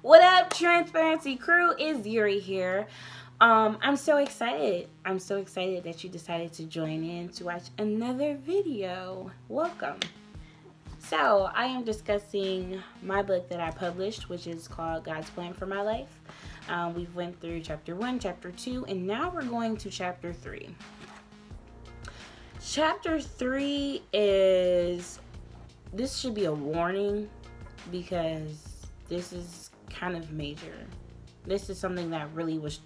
What up, Transparency crew? Is Yuri here. I'm so excited. I'm so excited that you decided to join in to watch another video. Welcome. So, I am discussing my book that I published, which is called God's Plan for My Life. We've went through chapter 1, chapter 2, and now we're going to chapter 3. Chapter 3 is, this should be a warning because this is kind of major. This is something that really was,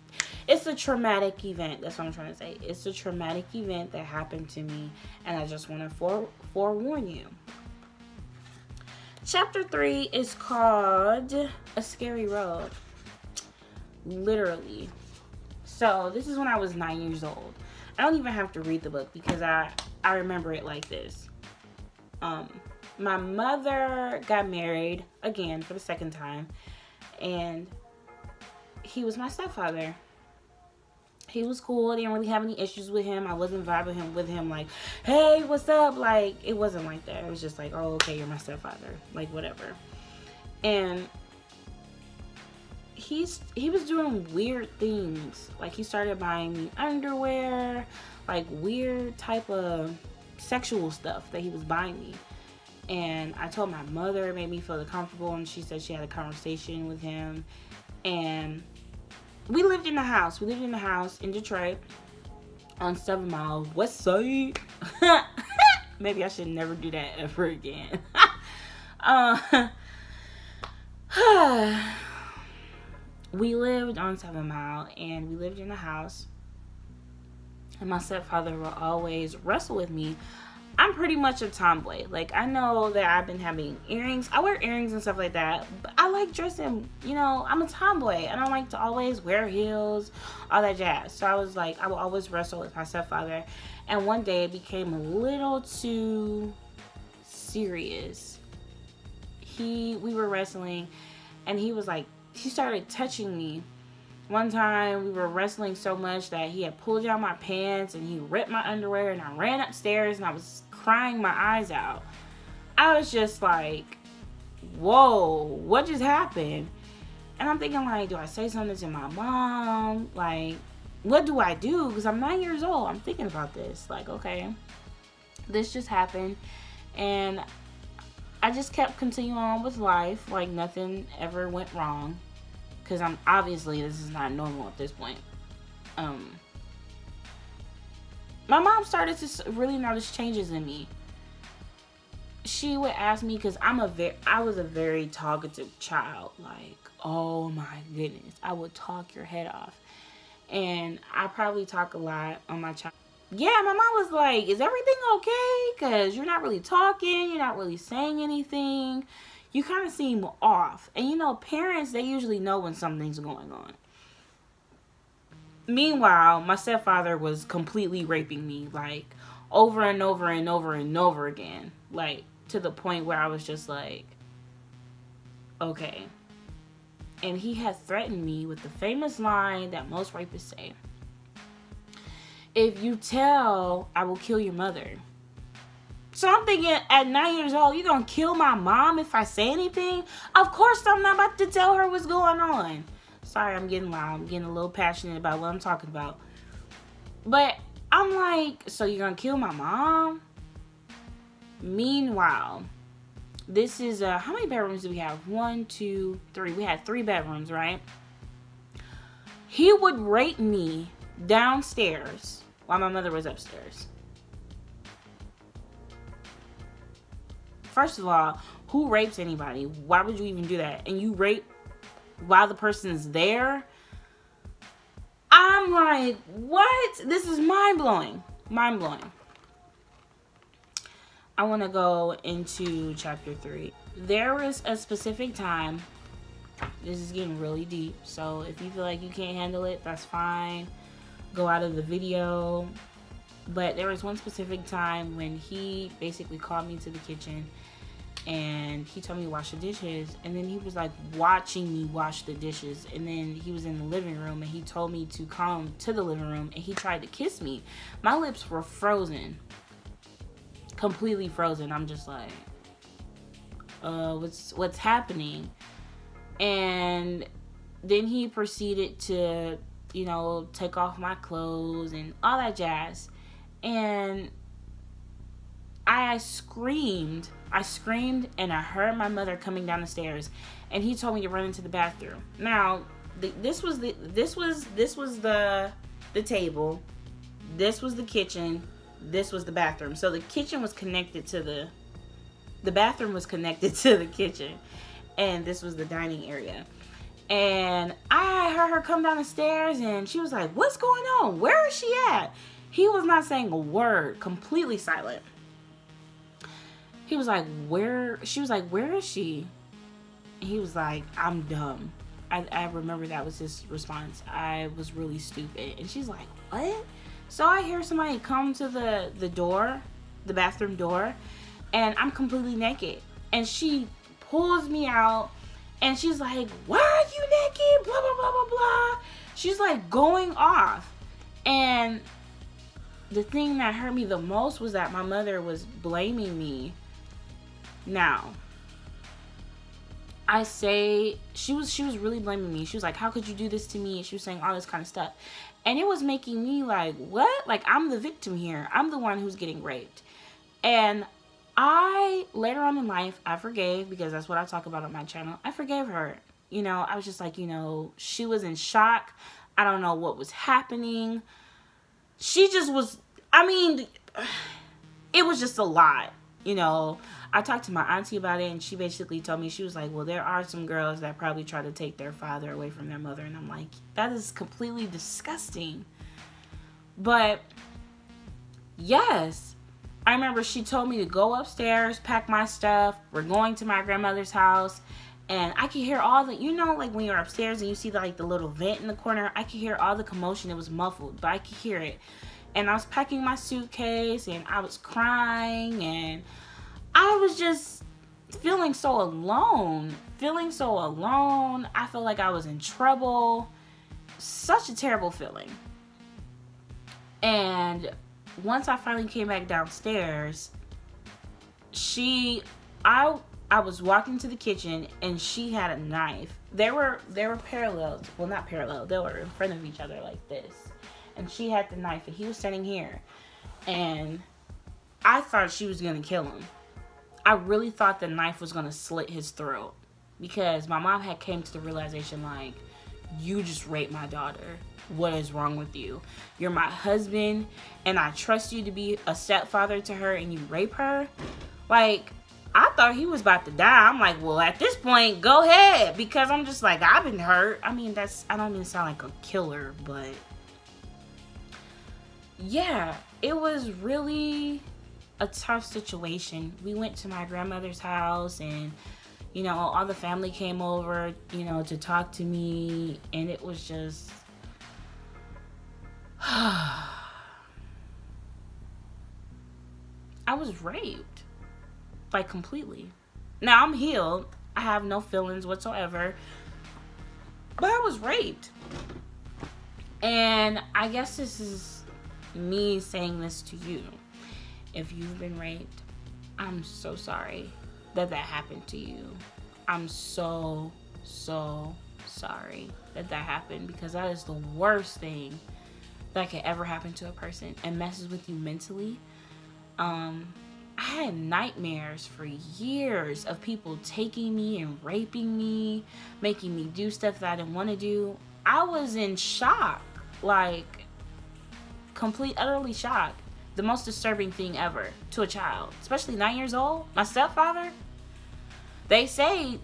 it's a traumatic event. That's what I'm trying to say. It's a traumatic event that happened to me, and I just want to forewarn you. Chapter 3 is called A Scary Road. Literally. So, this is when I was 9 years old. I don't even have to read the book because I remember it like this. My mother got married again for the second time, and he was my stepfather. He was cool. I didn't really have any issues with him. I wasn't vibing with him like, hey, what's up? Like, it wasn't like that. It was just like, oh, okay, you're my stepfather. Like, whatever. And he was doing weird things. Like, he started buying me underwear, like weird type of sexual stuff that he was buying me. And I told my mother, it made me feel comfortable, and she said she had a conversation with him. And we lived in the house. We lived in the house in Detroit on 7 Mile West Side. Maybe I should never do that ever again. We lived on 7 Mile, and we lived in a house. And my stepfather will always wrestle with me. I'm pretty much a tomboy. Like, I know that I've been having earrings. I wear earrings and stuff like that. But I like dressing, you know, I'm a tomboy. I don't like to always wear heels, all that jazz. So I was like, I will always wrestle with my stepfather. And one day it became a little too serious. We were wrestling, and he was like, he started touching me. One time we were wrestling so much that he had pulled down my pants and he ripped my underwear, and I ran upstairs and I was crying my eyes out. I was just like, whoa, what just happened? And I'm thinking, like, do I say something to my mom? Like, what do I do? Because I'm 9 years old. I'm thinking about this. Like, okay, this just happened. And I just kept continuing on with life like nothing ever went wrong. Because obviously this is not normal at this point. My mom started to really notice changes in me. She would ask me, because I was a very talkative child. Like, oh my goodness, I would talk your head off. And I probably talk a lot on my child. Yeah, my mom was like, is everything okay? Because you're not really talking, you're not really saying anything. You kind of seem off. And you know, parents, they usually know when something's going on. Meanwhile, my stepfather was completely raping me, like, over and over and over and over again. Like, to the point where I was just like, okay. And he had threatened me with the famous line that most rapists say. If you tell, I will kill your mother. So I'm thinking, at 9 years old, you're going to kill my mom if I say anything? Of course I'm not about to tell her what's going on. Sorry, I'm getting loud. I'm getting a little passionate about what I'm talking about. But I'm like, so you're going to kill my mom? Meanwhile, this is, how many bedrooms do we have? 1, 2, 3. We had 3 bedrooms, right? He would rape me downstairs while my mother was upstairs. First of all, who rapes anybody? Why would you even do that? And you rape while the person's there? I'm like, what? This is mind-blowing. Mind-blowing. I want to go into chapter 3. There was a specific time. This is getting really deep. So if you feel like you can't handle it, that's fine. Go out of the video. But there was one specific time when he basically called me to the kitchen and he told me to wash the dishes, and then he was like watching me wash the dishes, and then he was in the living room and he told me to come to the living room, and he tried to kiss me. My lips were frozen, completely frozen. I'm just like, what's happening? And then he proceeded to, you know, take off my clothes and all that jazz. And I screamed, and I heard my mother coming down the stairs, and he told me to run into the bathroom. Now, this was the table, this was the kitchen, this was the bathroom. So the kitchen was connected to the bathroom was connected to the kitchen, and this was the dining area. And I heard her come down the stairs, and she was like, "What's going on? Where is she at?" He was not saying a word, completely silent. He was like, "Where?" She was like, "Where is she?" And he was like, "I'm dumb." I remember that was his response. "I was really stupid." And she's like, "What?" So I hear somebody come to the door, the bathroom door, and I'm completely naked. And she pulls me out, and she's like, "Why are you naked? Blah, blah, blah, blah, blah." She's like going off. And the thing that hurt me the most was that my mother was blaming me. Now, I say she was really blaming me. She was like, "How could you do this to me?" She was saying all this kind of stuff. And it was making me like, what? Like, I'm the victim here. I'm the one who's getting raped. And later on in life, I forgave, because that's what I talk about on my channel. I forgave her. You know, I was just like, you know, she was in shock. I don't know what was happening. She just was, I mean, it was just a lot, you know. I talked to my auntie about it, and she basically told me, she was like, "Well, there are some girls that probably try to take their father away from their mother." And I'm like, that is completely disgusting. But yes, I remember she told me to go upstairs, pack my stuff. We're going to my grandmother's house. And I could hear all the, you know, like when you're upstairs and you see the little vent in the corner, I could hear all the commotion. It was muffled, but I could hear it. And I was packing my suitcase, and I was crying, and I was just feeling so alone. I felt like I was in trouble. Such a terrible feeling. And once I finally came back downstairs, I was walking to the kitchen, and she had a knife. They were parallel. Well, not parallel. They were in front of each other like this. And she had the knife, and he was standing here. And I thought she was going to kill him. I really thought the knife was going to slit his throat, because my mom had came to the realization, like, you just raped my daughter. What is wrong with you? You're my husband, and I trust you to be a stepfather to her, and you rape her? Like, I thought he was about to die. I'm like, well, at this point, go ahead, because I'm just like, I've been hurt. I mean, I don't mean to sound like a killer, but yeah, it was really a tough situation. We went to my grandmother's house, and, you know, all the family came over, you know, to talk to me, and it was just, I was raped, like, completely. Now, I'm healed. I have no feelings whatsoever, but I was raped. And I guess this is me saying this to you. If you've been raped, I'm so sorry that happened to you. I'm so sorry that happened, because that is the worst thing that could ever happen to a person, and messes with you mentally. I had nightmares for years of people taking me and raping me, making me do stuff that I didn't want to do. I was in shock, like, utterly shocked. The most disturbing thing ever to a child, especially 9 years old. My stepfather, they say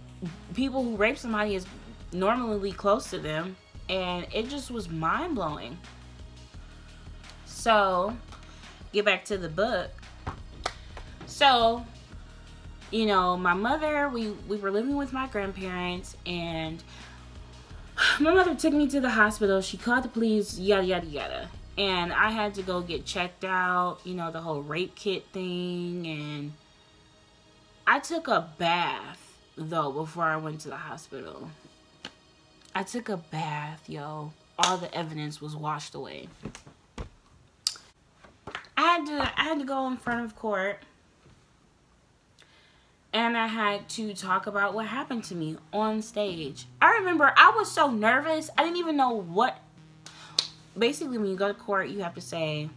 people who rape somebody is normally close to them, and it just was mind-blowing. So, get back to the book. So, you know, my mother, we were living with my grandparents, and my mother took me to the hospital. She called the police, yada, yada, yada. And I had to go get checked out, you know, the whole rape kit thing. And I took a bath, though, before I went to the hospital. I took a bath, yo. All the evidence was washed away. I had to go in front of court. And I had to talk about what happened to me on stage. I remember I was so nervous. I didn't even know what. Basically, when you go to court, you have to say,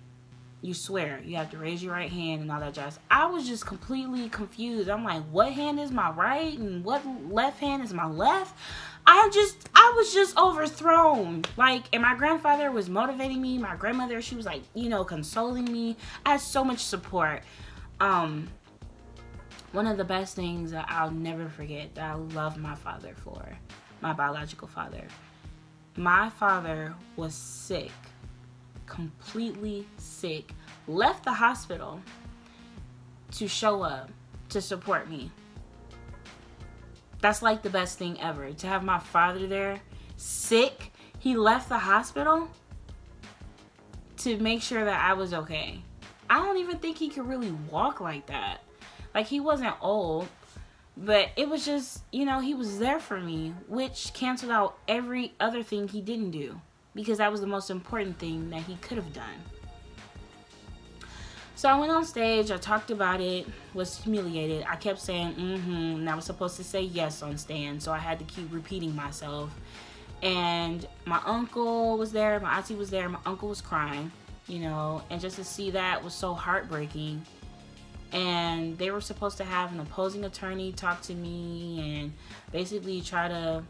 you swear. You have to raise your right hand and all that jazz. I was just completely confused. I'm like, what hand is my right and what left hand is my left? I was just overthrown. Like, and my grandfather was motivating me. My grandmother, she was like, you know, consoling me. I had so much support. One of the best things that I'll never forget, that I love my father for, my biological father. My father was sick, completely sick, left the hospital to show up to support me. That's like the best thing ever, to have my father there, sick. He left the hospital to make sure that I was okay. I don't even think he could really walk like that. Like, he wasn't old, but it was just, you know, he was there for me, which canceled out every other thing he didn't do, because that was the most important thing that he could have done. So I went on stage, I talked about it, was humiliated. I kept saying, and I was supposed to say yes on stand, so I had to keep repeating myself. And my uncle was there, my auntie was there, my uncle was crying, you know, and just to see that was so heartbreaking. And they were supposed to have an opposing attorney talk to me and basically try to,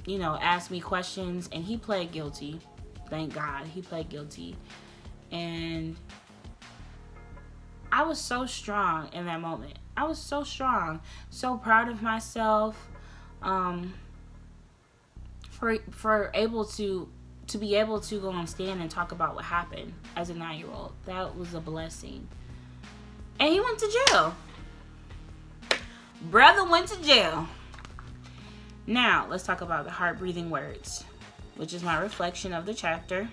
you know, ask me questions. And he pled guilty. Thank God, he pled guilty. And I was so strong in that moment. I was so strong, so proud of myself, for able to be able to go on stand and talk about what happened as a 9-year-old. That was a blessing. And he went to jail. Brother went to jail. Now, let's talk about the heart-breathing words, which is my reflection of the chapter.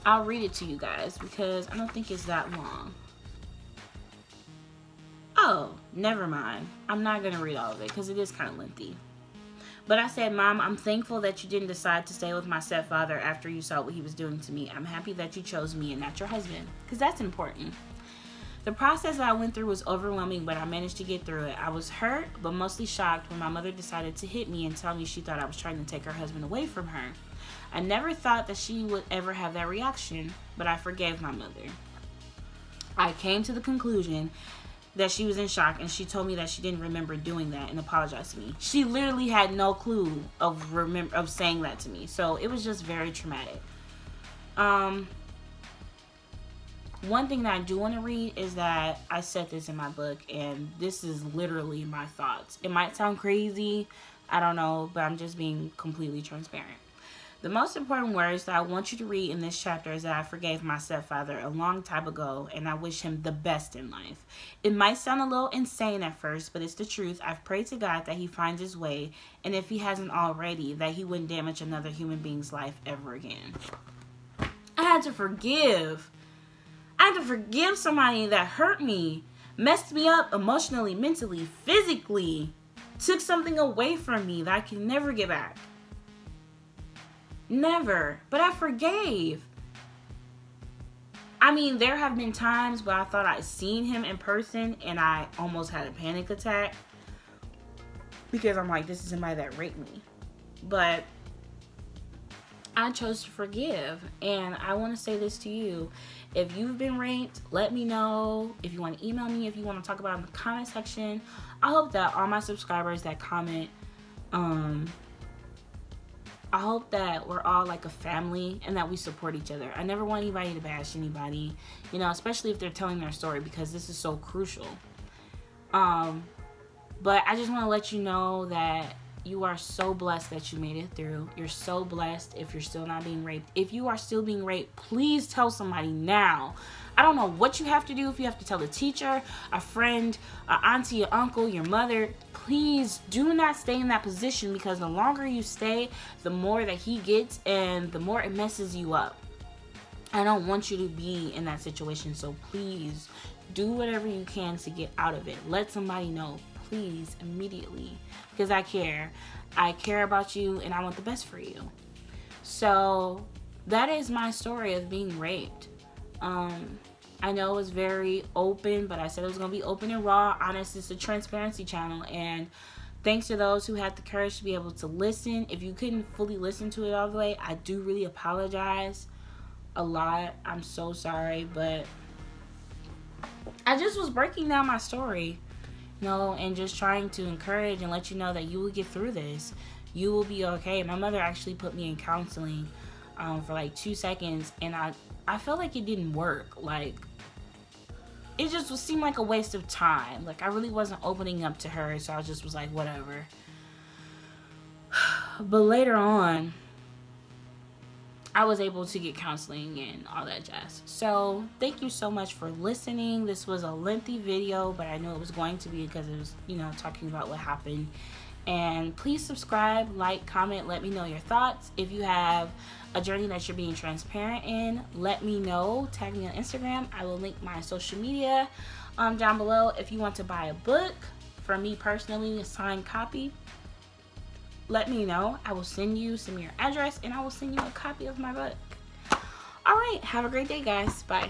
I'll read it to you guys because I don't think it's that long. Oh, never mind. I'm not going to read all of it because it is kind of lengthy. But I said, Mom, I'm thankful that you didn't decide to stay with my stepfather after you saw what he was doing to me. I'm happy that you chose me and not your husband, because that's important. The process that I went through was overwhelming, but I managed to get through it. I was hurt, but mostly shocked when my mother decided to hit me and tell me she thought I was trying to take her husband away from her. I never thought that she would ever have that reaction, but I forgave my mother. I came to the conclusion that she was in shock, and she told me that she didn't remember doing that and apologized to me. She literally had no clue of saying that to me. So it was just very traumatic. One thing that I do want to read is that I said this in my book, and this is literally my thoughts. It might sound crazy, I don't know, but I'm just being completely transparent. The most important words that I want you to read in this chapter is that I forgave my stepfather a long time ago, and I wish him the best in life. It might sound a little insane at first, but it's the truth. I've prayed to God that he finds his way, and if he hasn't already, that he wouldn't damage another human being's life ever again. I had to forgive. I had to forgive somebody that hurt me, messed me up emotionally, mentally, physically, took something away from me that I can never get back. Never. But I forgave. I mean, there have been times where I thought I'd seen him in person and I almost had a panic attack because I'm like, this is somebody that raped me. But I chose to forgive. And I want to say this to you. If you've been raped, let me know. If you want to email me, if you want to talk about it in the comment section. I hope that all my subscribers that comment, I hope that we're all like a family and that we support each other. I never want anybody to bash anybody, you know, especially if they're telling their story, because this is so crucial. But I just want to let you know that you are so blessed that you made it through. You're so blessed if you're still not being raped. If you are still being raped, please tell somebody now. I don't know what you have to do. If you have to tell a teacher, a friend, an auntie, an uncle, your mother, please do not stay in that position, because the longer you stay, the more that he gets and the more it messes you up. I don't want you to be in that situation, so please do whatever you can to get out of it. Let somebody know, please, immediately, because I care. I care about you and I want the best for you. So that is my story of being raped. I know it was very open, but I said it was going to be open and raw, honest. It's a transparency channel, and thanks to those who had the courage to be able to listen. If you couldn't fully listen to it all the way, I do really apologize a lot. I'm so sorry, but I just was breaking down my story, you know, and just trying to encourage and let you know that you will get through this. You will be okay. My mother actually put me in counseling for like 2 seconds, and I felt like it didn't work. Like, it just seemed like a waste of time. Like, I really wasn't opening up to her, so I just was like, whatever. But later on, I was able to get counseling and all that jazz. So, thank you so much for listening. This was a lengthy video, but I knew it was going to be because it was, you know, talking about what happened. And please subscribe, like, comment, let me know your thoughts. If you have a journey that you're being transparent in, let me know. Tag me on Instagram. I will link my social media down below. If you want to buy a book from me personally, a signed copy, let me know. I will send me your address, and I will send you a copy of my book. All right, have a great day, guys. Bye.